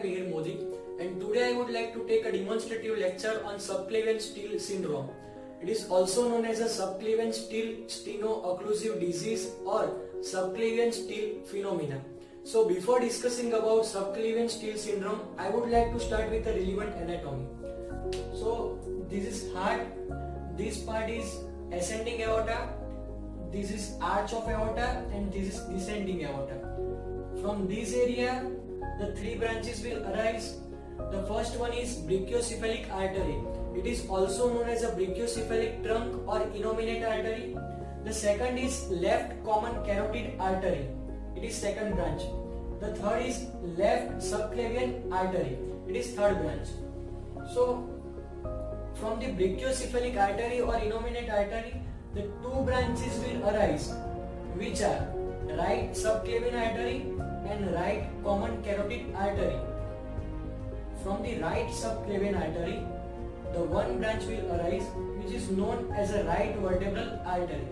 Mihir Modi, and today I would like to take a demonstrative lecture on subclavian-Steele syndrome. It is also known as a subclavian-Steele steno-occlusive disease or subclavian-Steele phenomena. So before discussing about subclavian-Steele syndrome, I would like to start with the relevant anatomy. So this is heart, this part is ascending aorta, this is arch of aorta, and this is descending aorta. From this area, the three branches will arise. The first one is brachiocephalic artery. It is also known as a brachiocephalic trunk or innominate artery. The second is left common carotid artery. It is second branch. The third is left subclavian artery. It is third branch. So, from the brachiocephalic artery or innominate artery, the two branches will arise, which are right subclavian artery and right common carotid artery. From the right subclavian artery, the one branch will arise, which is known as a right vertebral artery.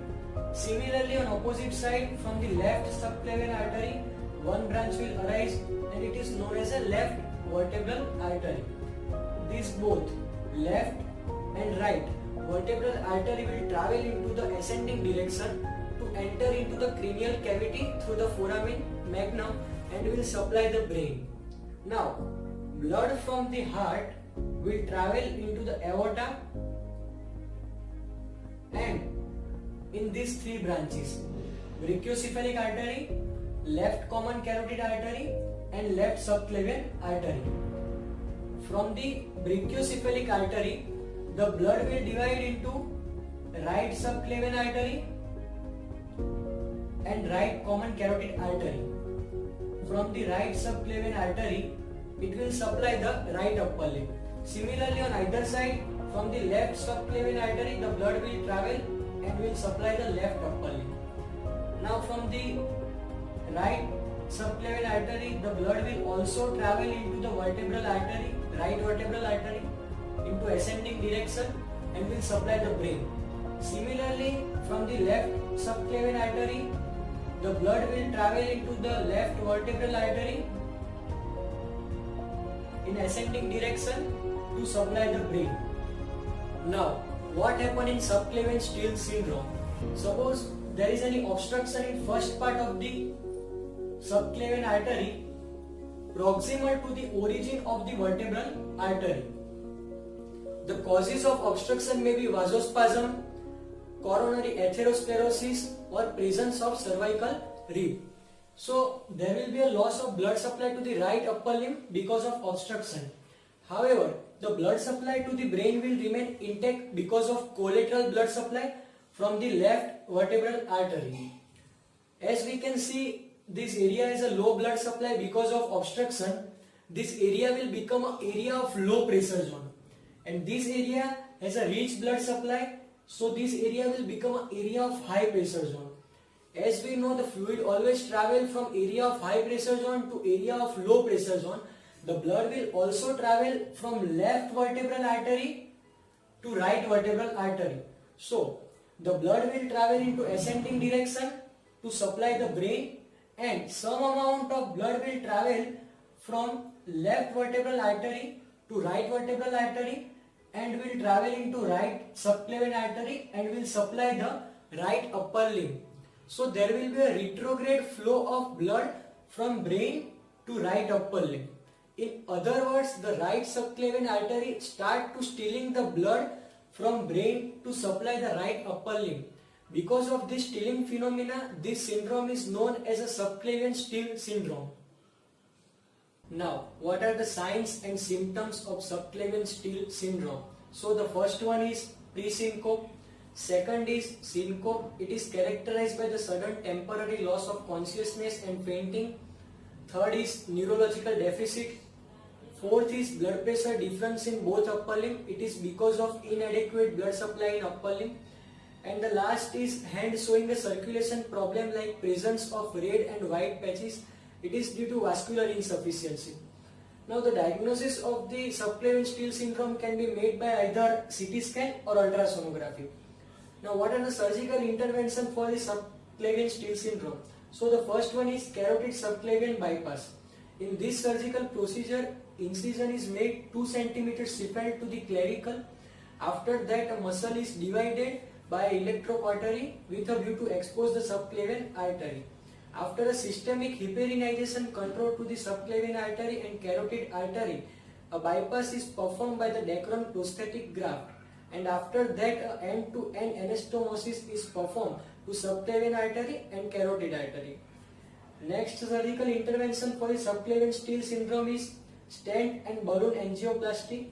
Similarly, on opposite side, from the left subclavian artery, one branch will arise and it is known as a left vertebral artery. These both, left and right vertebral artery, will travel into the ascending direction to enter into the cranial cavity through the foramen magnum and will supply the brain. Now, blood from the heart will travel into the aorta and in these three branches, brachiocephalic artery, left common carotid artery and left subclavian artery. From the brachiocephalic artery, the blood will divide into right subclavian artery and right common carotid artery. From the right subclavian artery, it will supply the right upper limb. Similarly, on either side, from the left subclavian artery, the blood will travel and will supply the left upper limb. Now, from the right subclavian artery, the blood will also travel into the vertebral artery, right vertebral artery, into ascending direction and will supply the brain. Similarly, from the left subclavian artery, the blood will travel into the left vertebral artery in ascending direction to supply the brain. Now, what happens in subclavian-Steele syndrome? Suppose there is any obstruction in first part of the subclavian artery proximal to the origin of the vertebral artery. The causes of obstruction may be vasospasm, coronary atherosclerosis, or presence of cervical rib. So there will be a loss of blood supply to the right upper limb because of obstruction. However, the blood supply to the brain will remain intact because of collateral blood supply from the left vertebral artery. As we can see, this area is a low blood supply because of obstruction. This area will become an area of low pressure zone. And this area has a rich blood supply, so this area will become an area of high pressure zone. As we know, the fluid always travel from area of high pressure zone to area of low pressure zone. The blood will also travel from left vertebral artery to right vertebral artery. So, the blood will travel into ascending direction to supply the brain, and some amount of blood will travel from left vertebral artery to right vertebral artery and will travel into right subclavian artery and will supply the right upper limb. So there will be a retrograde flow of blood from brain to right upper limb. In other words, the right subclavian artery start to stealing the blood from brain to supply the right upper limb. Because of this stealing phenomena, this syndrome is known as a subclavian-Steele syndrome. Now, what are the signs and symptoms of subclavian-Steele syndrome? So the first one is presyncope. Second is syncope. It is characterized by the sudden temporary loss of consciousness and fainting. Third is neurological deficit. Fourth is blood pressure difference in both upper limb. It is because of inadequate blood supply in upper limb. And the last is hand showing a circulation problem like presence of red and white patches. It is due to vascular insufficiency. Now the diagnosis of the subclavian-Steele syndrome can be made by either CT scan or ultrasonography. Now what are the surgical intervention for the subclavian-Steele syndrome? So the first one is carotid subclavian bypass. In this surgical procedure, incision is made 2 cm sepal to the clavicle. After that, a muscle is divided by electrocautery with a view to expose the subclavian artery. After a systemic hyperinization control to the subclavian artery and carotid artery, a bypass is performed by the Dacron prosthetic graft. And after that, a end-to-end anastomosis is performed to subclavian artery and carotid artery. Next surgical intervention for the subclavian steal syndrome is stent and balloon angioplasty.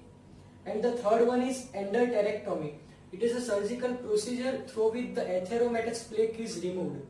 And the third one is endarterectomy. It is a surgical procedure through which the atheromatous plaque is removed.